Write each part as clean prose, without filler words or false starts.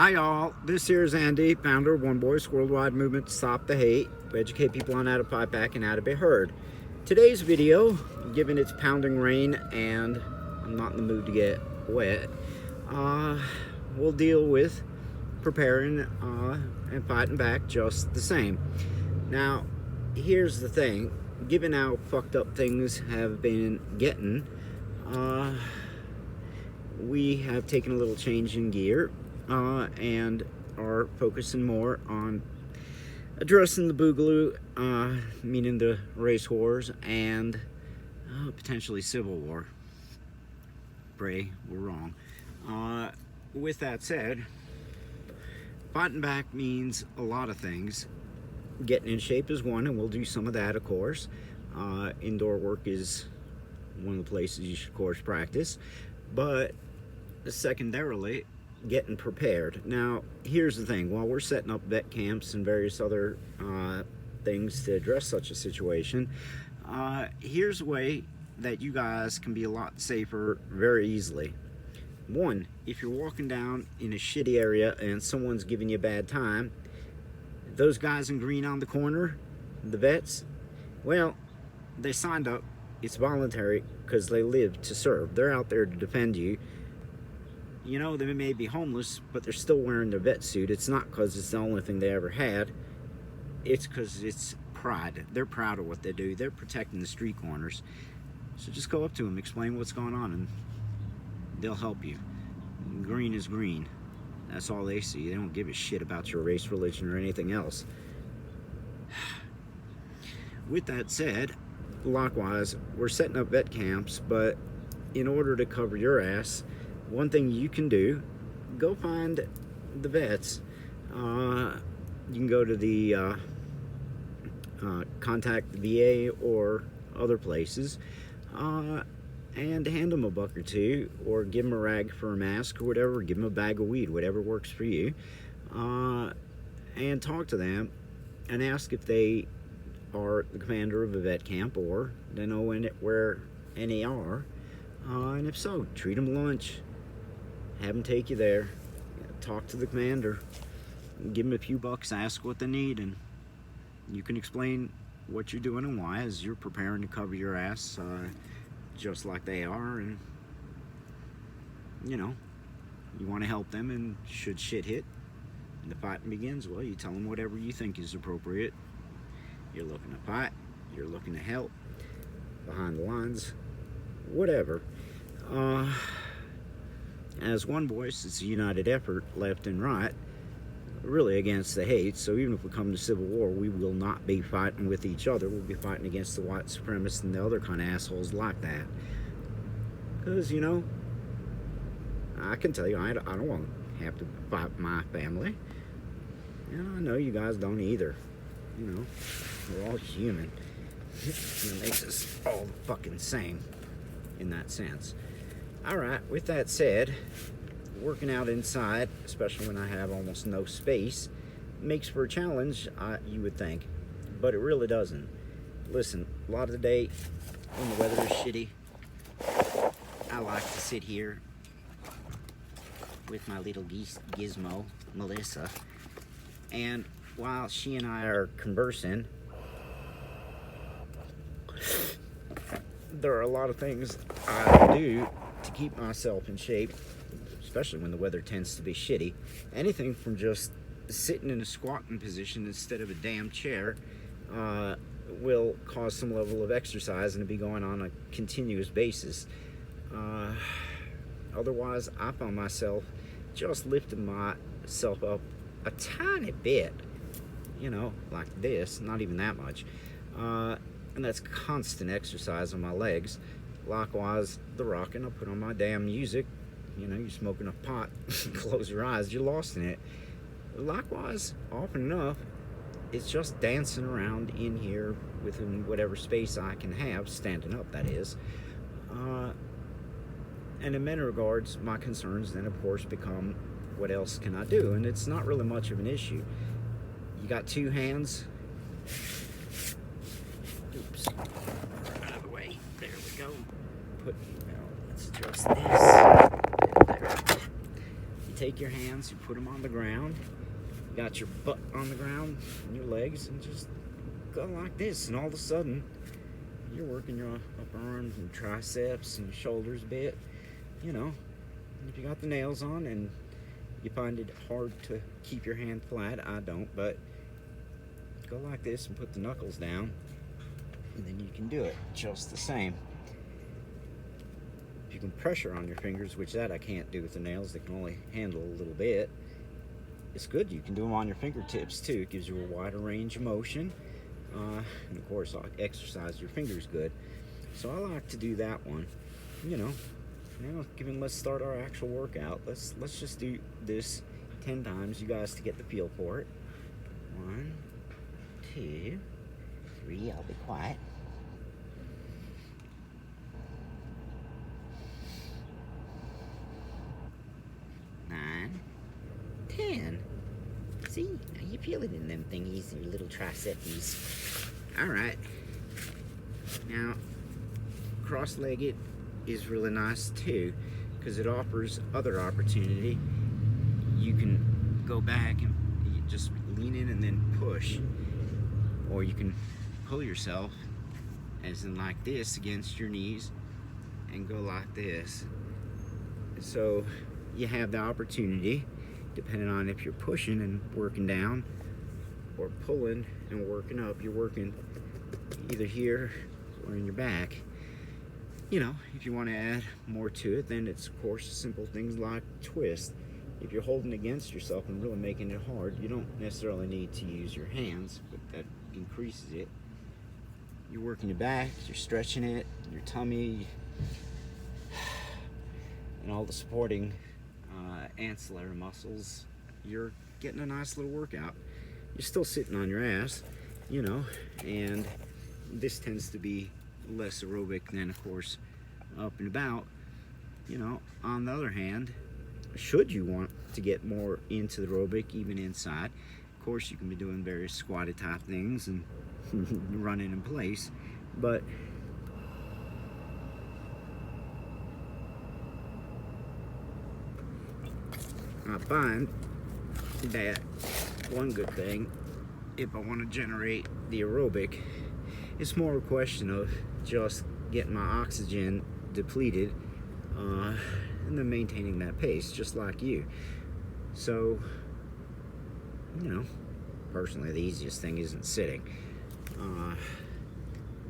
Hi y'all, this here is Andy, founder of One Voice Worldwide Movement to Stop the Hate. We educate people on how to fight back and how to be heard. Today's video, given it's pounding rain and I'm not in the mood to get wet, we'll deal with preparing and fighting back just the same. Now, here's the thing, given how fucked up things have been getting, we have taken a little change in gear and are focusing more on addressing the boogaloo, meaning the race wars and potentially civil war. Pray we're wrong. With that said, fighting back means a lot of things. Getting in shape is one, and we'll do some of that, of course. Indoor work is one of the places you should, of course, practice. But secondarily, getting prepared. Now, here's the thing. While we're setting up vet camps and various other things to address such a situation, here's a way that you guys can be a lot safer very easily. One, if you're walking down in a shitty area and someone's giving you a bad time, those guys in green on the corner, the vets, well, they signed up. It's voluntary because they live to serve. They're out there to defend you. You know, they may be homeless, but they're still wearing their vet suit. It's not because it's the only thing they ever had. It's because it's pride. They're proud of what they do. They're protecting the street corners. So just go up to them, explain what's going on, and they'll help you. Green is green. That's all they see. They don't give a shit about your race, religion, or anything else. With that said, likewise, we're setting up vet camps, but in order to cover your ass, one thing you can do, go find the vets. You can go to the contact the VA or other places and hand them a buck or two, or give them a rag for a mask or whatever, give them a bag of weed, whatever works for you, and talk to them and ask if they are the commander of a vet camp or they know where any are, and if so, treat them lunch. Have them take you there, talk to the commander, give them a few bucks, ask what they need, and you can explain what you're doing and why as you're preparing to cover your ass just like they are. And you know, you want to help them, and should shit hit and the fighting begins, well, you tell them whatever you think is appropriate. You're looking to fight, you're looking to help, behind the lines, whatever. As one voice, it's a united effort, left and right, really against the hate. So even if we come to civil war, we will not be fighting with each other. We'll be fighting against the white supremacists and the other kind of assholes like that. Because, you know, I can tell you, I don't want to have to fight my family. And I know you guys don't either. You know, we're all human. It makes us all fucking same in that sense. Alright, with that said, working out inside, especially when I have almost no space, makes for a challenge, you would think, but it really doesn't. Listen, a lot of the day when the weather is shitty, I like to sit here with my little gizmo, Melissa, and while she and I are conversing, there are a lot of things I do to keep myself in shape, especially when the weather tends to be shitty. Anything from just sitting in a squatting position instead of a damn chair will cause some level of exercise and to be going on a continuous basis. Otherwise, I found myself just lifting myself up a tiny bit, you know, like this, not even that much. And that's constant exercise on my legs. Likewise, the rocking, I'll put on my damn music. You know, you're smoking a pot, close your eyes, you're lost in it. Likewise, often enough, it's just dancing around in here within whatever space I can have, standing up, that is. And in many regards, my concerns then, of course, become what else can I do? And it's not really much of an issue. You got two hands. Oops. Out of the way. There we go. Let's adjust this. There. You take your hands, you put them on the ground, you got your butt on the ground and your legs, and just go like this, and all of a sudden you're working your upper arms and triceps and your shoulders a bit, you know. And if you got the nails on and you find it hard to keep your hand flat, I don't, but go like this and put the knuckles down, and then you can do it just the same. If you can pressure on your fingers, which that I can't do with the nails, they can only handle a little bit, it's good. You can do them on your fingertips too. It gives you a wider range of motion, and of course exercise your fingers good. So I like to do that one. You know, now let's start our actual workout. Let's just do this 10 times, you guys, to get the feel for it. 1, 2, 3, I'll be quiet. 9, 10. See, now you feel it in them thingies, your little triceps. All right. Now, cross-legged is really nice too, because it offers other opportunity. You can go back and you just lean in and then push, or you can pull yourself, as in like this, against your knees and go like this. So you have the opportunity, depending on if you're pushing and working down or pulling and working up. You're working either here or in your back. You know, if you want to add more to it, then it's of course simple things like twist. If you're holding against yourself and really making it hard, you don't necessarily need to use your hands, but that increases it. You're working your back, you're stretching it, your tummy, and all the supporting ancillary muscles. You're getting a nice little workout. You're still sitting on your ass, you know, and this tends to be less aerobic than, of course, up and about. You know, on the other hand, should you want to get more into the aerobic, even inside, of course you can be doing various squatty type things and running in place, but I find that one good thing, if I want to generate the aerobic, it's more a question of just getting my oxygen depleted and then maintaining that pace, just like you. So, you know, personally, the easiest thing isn't sitting.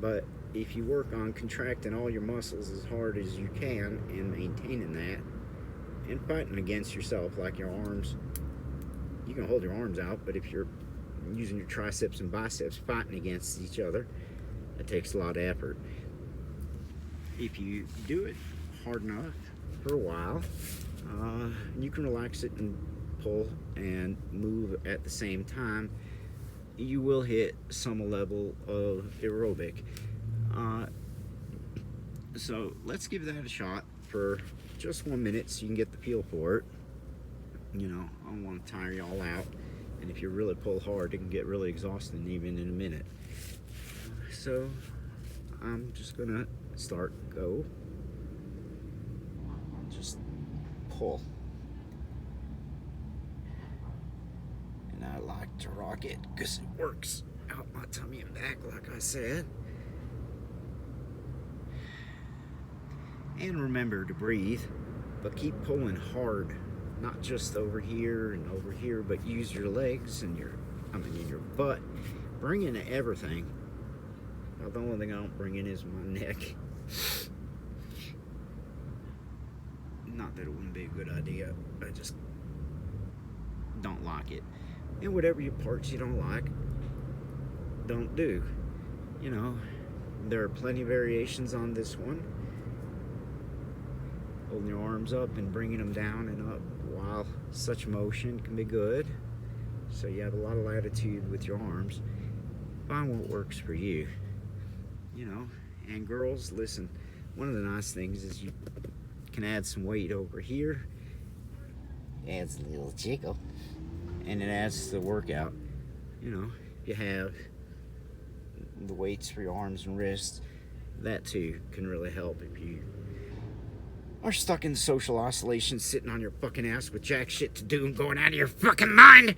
But if you work on contracting all your muscles as hard as you can and maintaining that, and fighting against yourself, like your arms, you can hold your arms out, but if you're using your triceps and biceps fighting against each other, it takes a lot of effort. If you do it hard enough for a while, you can relax it and pull and move at the same time, you will hit some level of aerobic. So let's give that a shot for just 1 minute so you can get the feel for it. You know, I don't want to tire y'all out, and if you really pull hard, it can get really exhausting even in a minute. So I'm just gonna start. Go, just pull, and I like to rock it because it works out my tummy and back, like I said. And remember to breathe, but keep pulling hard, not just over here and over here, but use your legs and your butt. Bring in everything. Now, the only thing I don't bring in is my neck. Not that it wouldn't be a good idea, I just don't like it. And whatever your parts you don't like, don't do. You know, there are plenty of variations on this one. Holding your arms up and bringing them down and up while such motion can be good. So you have a lot of latitude with your arms. Find what works for you. You know, and girls, listen, one of the nice things is you can add some weight over here. Adds a little jiggle. And it adds to the workout. You know, if you have the weights for your arms and wrists, that too can really help if you are stuck in social isolation, sitting on your fucking ass with jack shit to do and going out of your fucking mind.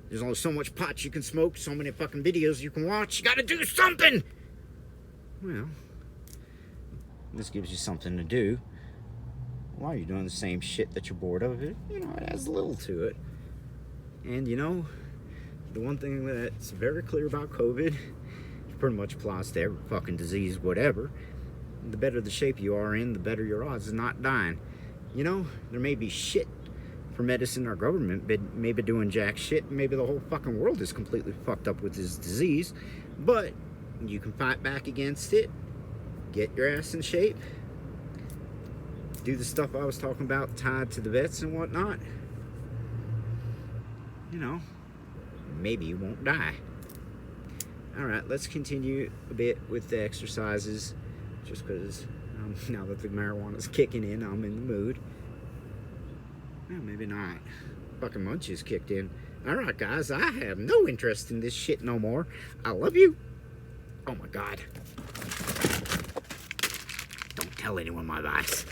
There's only so much pot you can smoke, so many fucking videos you can watch. You gotta do something! Well, this gives you something to do while you're doing the same shit that you're bored of. It, you know, it adds a little to it. And you know, the one thing that's very clear about COVID, pretty much applies to every fucking disease, whatever. The better the shape you are in, the better your odds of not dying. You know, there may be shit for medicine or government, but maybe doing jack shit, maybe the whole fucking world is completely fucked up with this disease, but you can fight back against it, get your ass in shape, do the stuff I was talking about tied to the vets and whatnot. You know, maybe you won't die. Alright, let's continue a bit with the exercises, just because now that the marijuana's kicking in, I'm in the mood. Well, maybe not. Fucking munchies kicked in. Alright, guys, I have no interest in this shit no more. I love you. Oh my god. Don't tell anyone my advice.